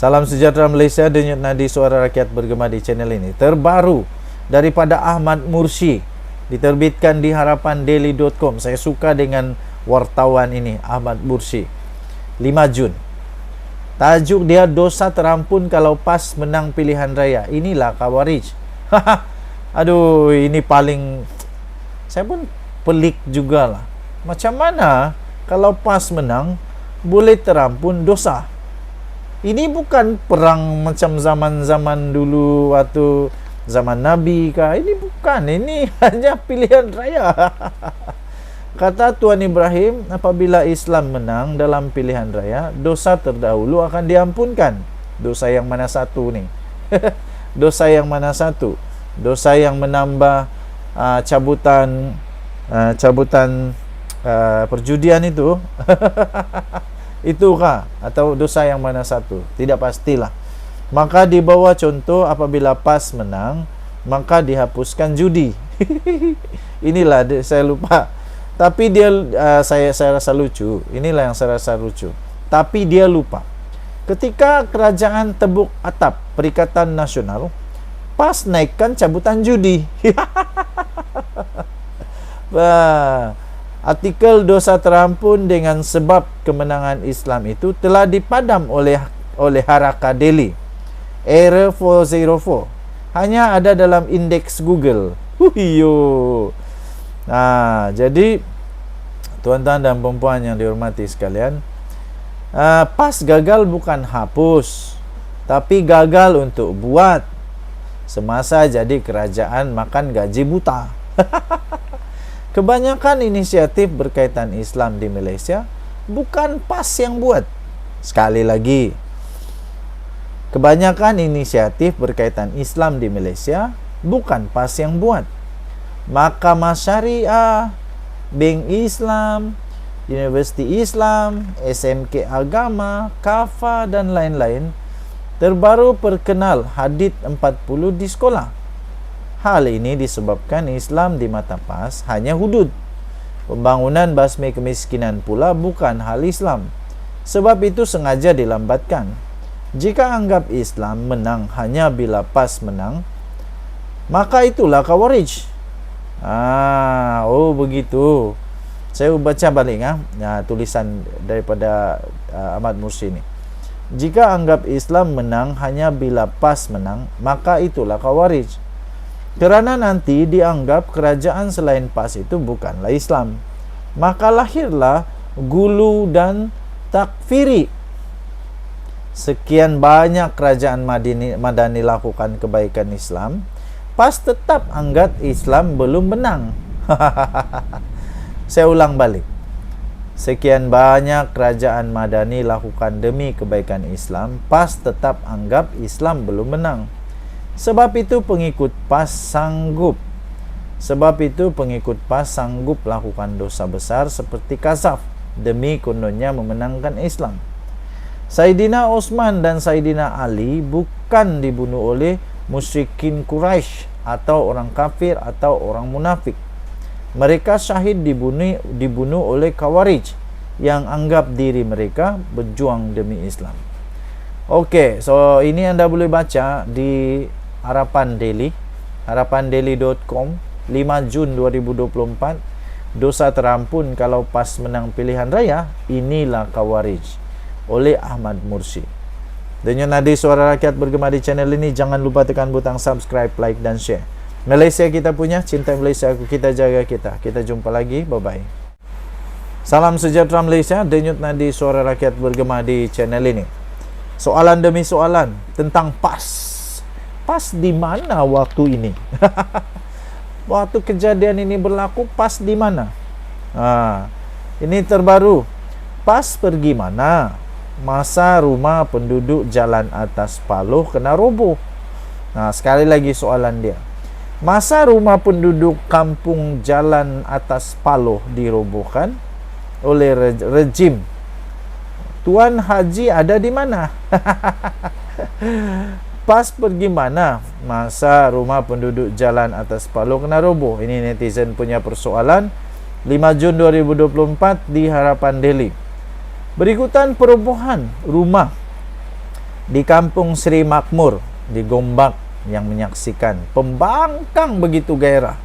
Salam sejahtera Malaysia, denyut nadi suara rakyat bergema di channel ini. Terbaru daripada Ahmad Mursi, diterbitkan di harapandaily.com. Saya suka dengan wartawan ini, Ahmad Mursi. 5 Jun. Tajuk dia, dosa terampun kalau PAS menang pilihan raya. Inilah Khawarij. Aduh, ini paling, saya pun pelik jugalah. Macam mana kalau PAS menang boleh terampun dosa? Ini bukan perang macam zaman-zaman dulu waktu zaman Nabi kah? Ini bukan, ini hanya pilihan raya. Kata Tuan Ibrahim, apabila Islam menang dalam pilihan raya, dosa terdahulu akan diampunkan. Dosa yang mana satu nih? Dosa yang mana satu? Dosa yang menambah cabutan perjudian itu? Itukah? Atau dosa yang mana satu? Tidak pastilah. Maka di bawah contoh, apabila PAS menang, maka dihapuskan judi. Inilah saya lupa. Tapi dia saya rasa lucu. Inilah yang saya rasa lucu. Tapi dia lupa. Ketika kerajaan tebuk atap Perikatan Nasional, PAS naikkan cabutan judi. Artikel dosa terampun dengan sebab kemenangan Islam itu telah dipadam oleh Harakah-Daily. Error 404 hanya ada dalam indeks Google. Nah, jadi tuan-tuan dan puan yang dihormati sekalian, PAS gagal bukan hapus, tapi gagal untuk buat. Semasa jadi kerajaan makan gaji buta. Kebanyakan inisiatif berkaitan Islam di Malaysia bukan PAS yang buat. Sekali lagi, kebanyakan inisiatif berkaitan Islam di Malaysia bukan PAS yang buat. Mahkamah Syariah, Bank Islam, Universiti Islam, SMK Agama, KAFA dan lain-lain terbaru perkenal hadith 40 di sekolah. Hal ini disebabkan Islam di mata PAS hanya hudud. Pembangunan basmi kemiskinan pula bukan hal Islam. Sebab itu sengaja dilambatkan. Jika anggap Islam menang hanya bila PAS menang, maka itulah Khawarij. Oh begitu. Saya baca balik tulisan daripada Ahmad Mursi ini. Jika anggap Islam menang hanya bila PAS menang, maka itulah Khawarij. Kerana nanti dianggap kerajaan selain PAS itu bukanlah Islam, maka lahirlah gulu dan takfiri. Sekian banyak kerajaan Madani lakukan kebaikan Islam, PAS tetap anggap Islam belum menang. Saya ulang balik. Sekian banyak kerajaan Madani lakukan demi kebaikan Islam, PAS tetap anggap Islam belum menang. Sebab itu pengikut PAS sanggup lakukan dosa besar seperti kazaf demi kononnya memenangkan Islam. Saidina Osman dan Saidina Ali bukan dibunuh oleh musyrikin Quraisy atau orang kafir atau orang munafik. Mereka syahid dibunuh oleh Khawarij yang anggap diri mereka berjuang demi Islam. Okey, so ini anda boleh baca di Harapan Daily, harapandaily.com, 5 Jun 2024. Dosa terampun kalau PAS menang pilihan raya, inilah Khawarij, oleh Ahmad Mursi. Denyut nadi suara rakyat bergema di channel ini. Jangan lupa tekan butang subscribe, like dan share. Malaysia kita punya, cinta Malaysia kita jaga kita. Kita jumpa lagi, bye bye. Salam sejahtera Malaysia, denyut nadi suara rakyat bergema di channel ini. Soalan demi soalan tentang PAS. PAS di mana waktu ini? Waktu kejadian ini berlaku, PAS di mana? Ini terbaru. PAS pergi mana? Masa rumah penduduk Jalan Atas Paloh kena roboh. Sekali lagi soalan dia. Masa rumah penduduk kampung Jalan Atas Paloh dirobohkan oleh rejim, Tuan Haji ada di mana? PAS pergi mana? Masa rumah penduduk Jalan Atas Paloh kena roboh. Ini netizen punya persoalan. 5 Jun 2024 di Harapan Daily. Berikutan perobohan rumah di kampung Sri Makmur di Gombak yang menyaksikan pembangkang begitu gairah.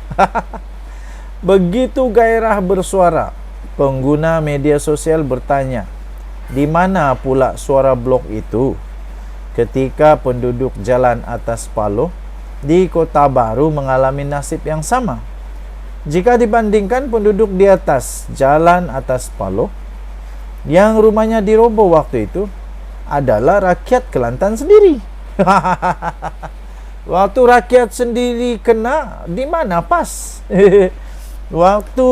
Begitu gairah bersuara, pengguna media sosial bertanya, di mana pula suara blok itu? Ketika penduduk jalan atas Paloh di Kota Baru mengalami nasib yang sama. Jika dibandingkan penduduk di atas jalan atas Paloh yang rumahnya diroboh waktu itu adalah rakyat Kelantan sendiri. Waktu rakyat sendiri kena, di mana pas? Waktu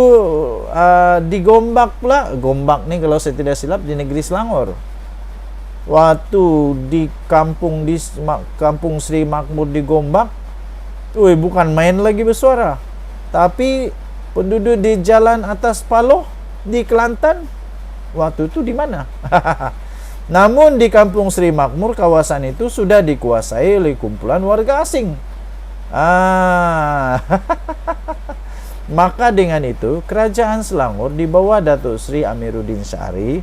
di Gombak pula, Gombak nih kalau saya tidak silap di negeri Selangor. Waktu di kampung Sri Makmur di Gombak, bukan main lagi bersuara. Tapi penduduk di jalan atas Paloh di Kelantan, waktu itu di mana? Namun di kampung Sri Makmur, kawasan itu sudah dikuasai oleh kumpulan warga asing. Maka dengan itu, Kerajaan Selangor di bawah Datuk Sri Amiruddin Syari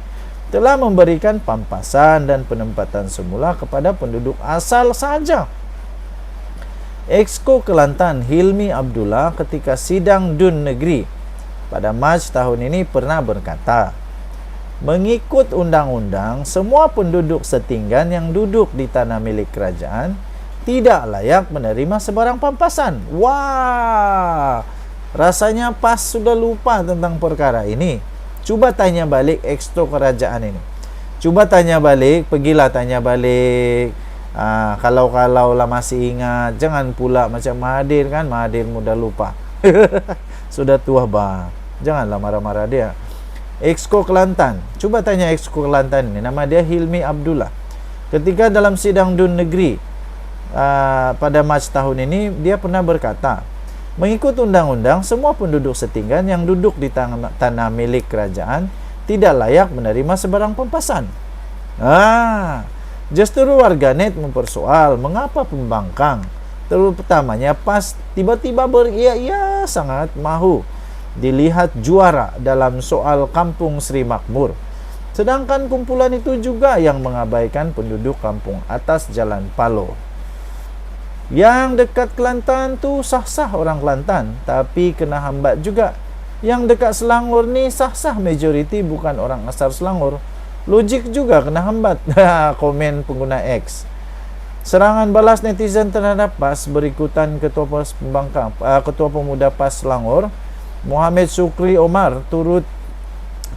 telah memberikan pampasan dan penempatan semula kepada penduduk asal saja. Exco Kelantan Hilmi Abdullah ketika sidang Dun Negeri pada Mac tahun ini pernah berkata, mengikut undang-undang, semua penduduk setinggan yang duduk di tanah milik kerajaan tidak layak menerima sebarang pampasan. Wah, rasanya PAS sudah lupa tentang perkara ini. Coba tanya balik Exco kerajaan ini. Coba tanya balik, pergilah tanya balik. Kalau lah masih ingat, jangan pula macam Mahathir kan, Mahathir mudah lupa. Sudah tua bang, janganlah marah-marah dia. Exco Kelantan, coba tanya Exco Kelantan ini, nama dia Hilmi Abdullah. Ketika dalam sidang Dun Negeri pada Mac tahun ini, dia pernah berkata, mengikut undang-undang, semua penduduk setinggan yang duduk di tanah milik kerajaan tidak layak menerima sebarang pampasan. Justru warganet mempersoal mengapa pembangkang, terutamanya PAS tiba-tiba beria-ia sangat mahu dilihat juara dalam soal kampung Sri Makmur. Sedangkan kumpulan itu juga yang mengabaikan penduduk kampung atas Jalan Paloh. Yang dekat Kelantan tu sah-sah orang Kelantan, tapi kena hambat juga. Yang dekat Selangor ni sah-sah majoriti bukan orang asal Selangor. Logik juga kena hambat. Komen pengguna X. Serangan balas netizen terhadap PAS berikutan Ketua Pemuda PAS Selangor, Muhammad Sukri Omar,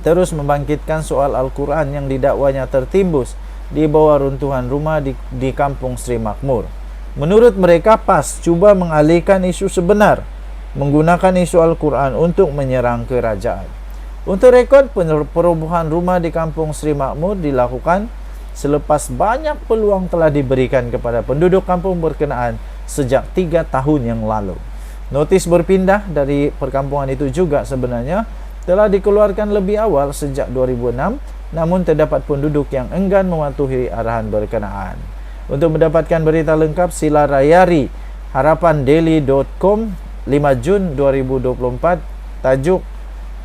terus membangkitkan soal Al-Quran yang didakwanya tertimbus di bawah runtuhan rumah di kampung Sri Makmur. Menurut mereka, PAS cuba mengalihkan isu sebenar, menggunakan isu Al-Quran untuk menyerang kerajaan. Untuk rekod, perobohan rumah di kampung Sri Makmur dilakukan selepas banyak peluang telah diberikan kepada penduduk kampung berkenaan sejak 3 tahun yang lalu. Notis berpindah dari perkampungan itu juga sebenarnya telah dikeluarkan lebih awal sejak 2006, namun terdapat penduduk yang enggan mematuhi arahan berkenaan. Untuk mendapatkan berita lengkap, sila layari harapandaily.com 5 Jun 2024, tajuk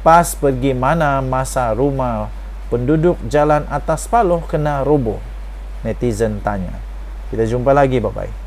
PAS pergi mana masa rumah penduduk jalan atas Paloh kena roboh? Netizen tanya. Kita jumpa lagi, bye-bye.